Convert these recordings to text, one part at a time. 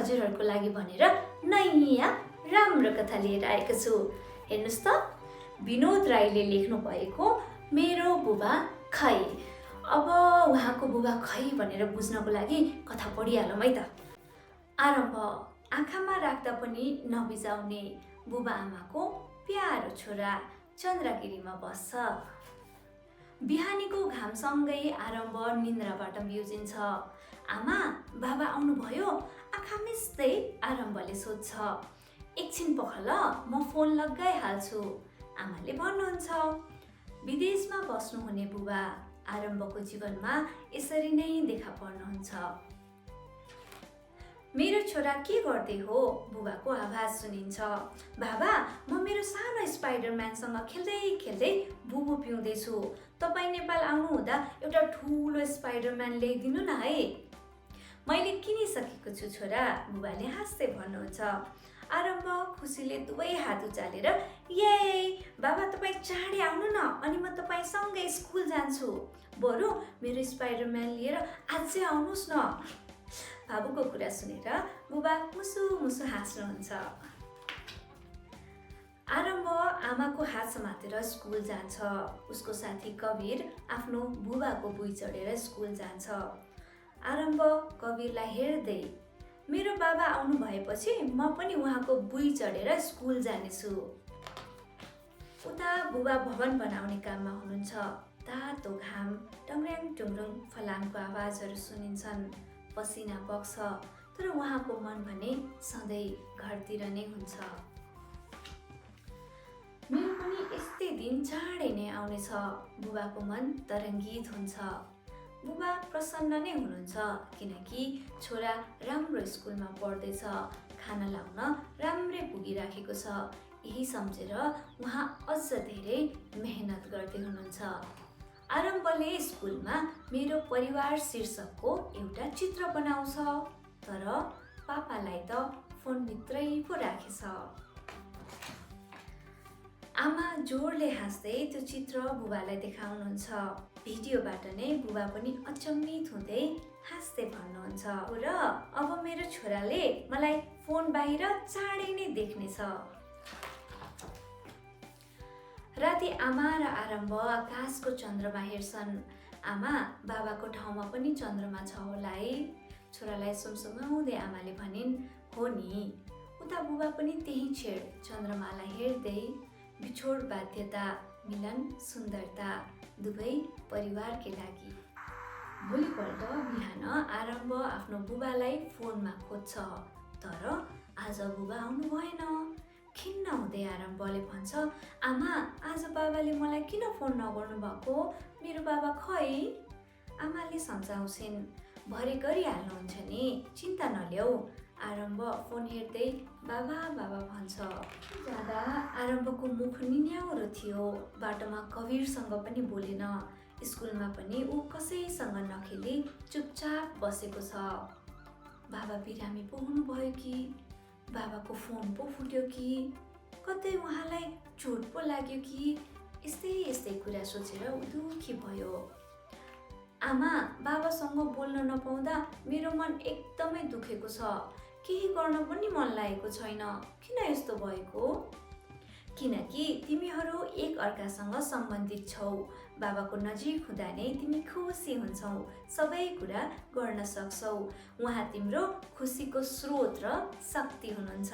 हजुरहरूको लागि भनेर नयाँ राम्रो कथा लिएर आएको छु। हेर्नुस् त, विनोद राईले लेख्नु भएको मेरो बुबा खै। अब उहाँको बुबा खै भनेर बुझ्नको लागि कथा पढिहालौँ है त। आरम्भ। आँखामा राख्दा पनि नबिजाउने बुबा आमाको प्यारो छोरा चन्द्रगिरीमा बस्छ। बिहानीको घामसँगै आरम्भ निन्द्राबाट बिउजिन्छ। आमा, बाबा आउनुभयो? आँखा मिच्दै आरम्भले सोध्छ। एकछिन पखल, म फोन लगाइहाल्छु, आमाले भन्नुहुन्छ। विदेशमा बस्नुहुने बुबा आरम्भको जीवनमा यसरी नै देखा पर्नुहुन्छ। मेरो छोरा के गर्दै हो? बुबाको आवाज सुनिन्छ। बाबा, म मेरो सानो स्पाइडरम्यानसँग खेल्दै खेल्दै बुबु पिउँदैछु। तपाईँ नेपाल आउनुहुँदा एउटा ठुलो स्पाइडरम्यान ल्याइदिनु न है। मैले किनिसकेको छु छोरा, बुबाले हाँस्दै भन्नुहुन्छ। आरम्भ खुसीले दुवै हात उचालेर, ये बाबा, तपाईँ चाँडै आउनु न, अनि म तपाईँसँगै स्कुल जान्छु। बरु मेरो स्पाइडरम्यान लिएर आजै आउनुहोस् न। बाबुको कुरा सुनेर बुबा मुसु मुसु हाँस्नुहुन्छ। आरम्भ आमाको हात समातेर स्कुल जान्छ। उसको साथी कवीर आफ्नो बुबाको बुई चढेर स्कुल जान्छ। आरम्भ कवीरलाई हेर्दै, मेरो बाबा आउनु भएपछि म पनि उहाँको बुई चढेर स्कुल जानेछु। उता बुबा भवन बनाउने काममा हुनुहुन्छ। तातो घाम, टङ्ग्र्याङ टुङ्ग्रुङ फलामको आवाजहरू सुनिन्छन्। पसिना बग्छ, तर उहाँको मन भने सधैँ घरतिर नै हुन्छ। मेरो पनि यस्तै दिन चाँडै नै आउनेछ। बुबाको मन तरङ्गित हुन्छ। बुबा प्रसन्न नै हुनुहुन्छ, किनकि छोरा राम्रो स्कुलमा पढ्दैछ, खाना लाउन राम्रै पुगिराखेको छ। यही सम्झेर उहाँ अझ धेरै मेहनत गर्दै हुनुहुन्छ। आरम्भले स्कुलमा मेरो परिवार शीर्षकको एउटा चित्र बनाउँछ, तर पापालाई त फोनभित्रै पो राखेछ। आमा जोडले हाँस्दै त्यो चित्र बुबालाई देखाउनुहुन्छ। भिडियोबाट नै बुबा पनि अचम्मित हुँदै हाँस्दै भन्नुहुन्छ, र अब मेरो छोराले मलाई फोन बाहिर चाँडै नै देख्नेछ। राति आमा र आरम्भ आकाशको चन्द्रमा हेर्छन्। आमा, बाबाको ठाउँमा पनि चन्द्रमा छ होला है? छोरालाई सुमसुमाउँदै आमाले भनिन्, हो नि। उता बुबा पनि त्यही छेड चन्द्रमालाई हेर्दै, बिछोड बाध्यता, मिलन सुन्दरता, दुवै परिवारकै लागि। भोलिपल्ट बिहान आरम्भ आफ्नो बुबालाई फोनमा खोज्छ, तर आज बुबा आउनु भएन। खिन्न हुँदै आरम्भले भन्छ, आमा, आज बाबाले मलाई किन फोन नगर्नु भएको? मेरो बाबा खै? आमाले सम्झाउँछिन्, भरे गरिहाल्नुहुन्छ नि, चिन्ता नल्याऊ। आरम्भ फोन हेर्दै बाबा बाबा भन्छ। जाँदा आरम्भको मुख निन्याउरो थियो। बाटोमा कवीरसँग पनि बोलेन। स्कुलमा पनि ऊ कसैसँग नखेली चुपचाप बसेको छ। बाबा बिरामी पो हुनुभयो कि? बाबाको फोन पो फुट्यो कि? कतै उहाँलाई चोट पो लाग्यो कि? यस्तै यस्तै कुरा सोचेर ऊ दुखी भयो। आमा, बाबासँग बोल्न नपाउँदा मेरो मन एकदमै दुखेको छ। केही गर्न पनि मन लागेको छैन। किन यस्तो भएको? किनकि तिमीहरू एक अर्कासँग सम्बन्धित छौ। बाबाको नजिक हुँदा नै तिमी खुसी हुन्छौ, सबै कुरा गर्न सक्छौ। उहाँ तिम्रो खुसीको स्रोत र शक्ति हुनुहुन्छ।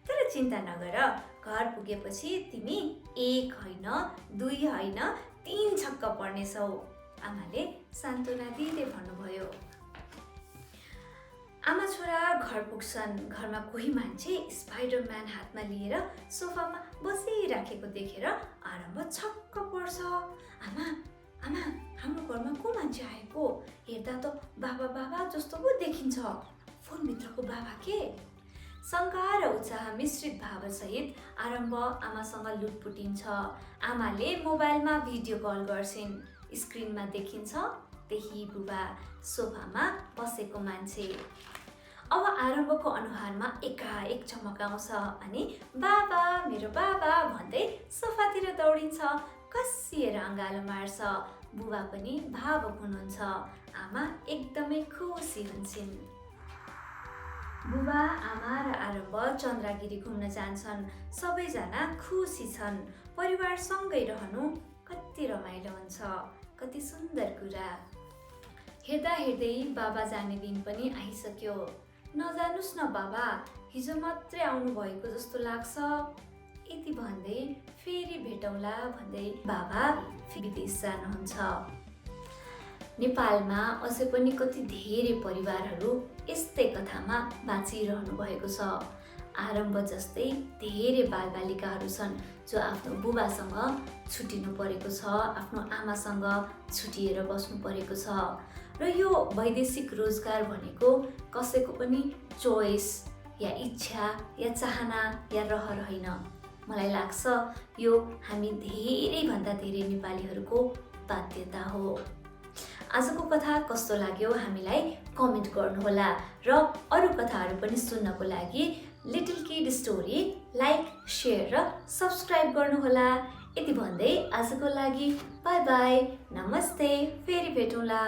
तर चिन्ता नगर, घर पुगेपछि तिमी 1 होइन, 2 होइन, 3 छक्क पर्नेछौ, आमाले सान्त्वना दिँदै भन्नुभयो। आमा छोरा घर पुग्छन्। घरमा कोही मान्छे स्पाइडरम्यान हातमा लिएर सोफामा बसिराखेको देखेर आरम्भ छक्क पर्छ। आमा, आमा, हाम्रो घरमा को मान्छे आएको? हेर्दा त बाबा बाबा जस्तो पो देखिन्छ। फोनभित्रको बाबा के? शङ्का र उत्साह मिश्रित भावसहित आरम्भ आमासँग लुटपुटिन्छ। आमाले मोबाइलमा भिडियो कल गर्छिन्। स्क्रिनमा देखिन्छ त्यही बुबा, सोफामा बसेको मान्छे। अब आरम्भको अनुहारमा एकाएक चमक आउँछ अनि बाबा, मेरो बाबा भन्दै सोफातिर दौडिन्छ। कसिएर अँगालो मार्छ। बुबा पनि भावुक हुनुहुन्छ। आमा एकदमै खुसी हुन्छन्। बुबा आमा र आरम्भ चन्द्रगिरी घुम्न जान्छन्। सबैजना खुसी छन्। परिवारसँगै रहनु कति रमाइलो हुन्छ। कति सुन्दर कुरा। हेर्दा हेर्दै बाबा जाने दिन पनि आइसक्यो। नजानुस् न बाबा, हिजो मात्रै आउनु भएको जस्तो लाग्छ। यति भन्दै फेरि भेटौँला भन्दै बाबा विदेश जानुहुन्छ। नेपालमा अझै पनि कति धेरै परिवारहरू यस्तै कथामा बाँचिरहनु भएको छ। आरम्भ जस्तै धेरै बालबालिकाहरू छन् जो आफ्नो बुबासँग छुटिनु परेको छ, आफ्नो आमासँग छुटिएर बस्नु परेको छ। र यो वैदेशिक रोजगार भनेको कसैको पनि चोइस या इच्छा या चाहना या रहर होइन। मलाई लाग्छ यो हामी धेरैभन्दा धेरै नेपालीहरूको बाध्यता हो। आजको कथा कस्तो लाग्यो हामीलाई कमेन्ट गर्नुहोला र अरू कथाहरू पनि सुन्नको लागि little kid story like, share र सब्सक्राइब गर्नुहोला। यति भन्दै आजको लागि बाई बाई, नमस्ते, फेरि भेटौँला।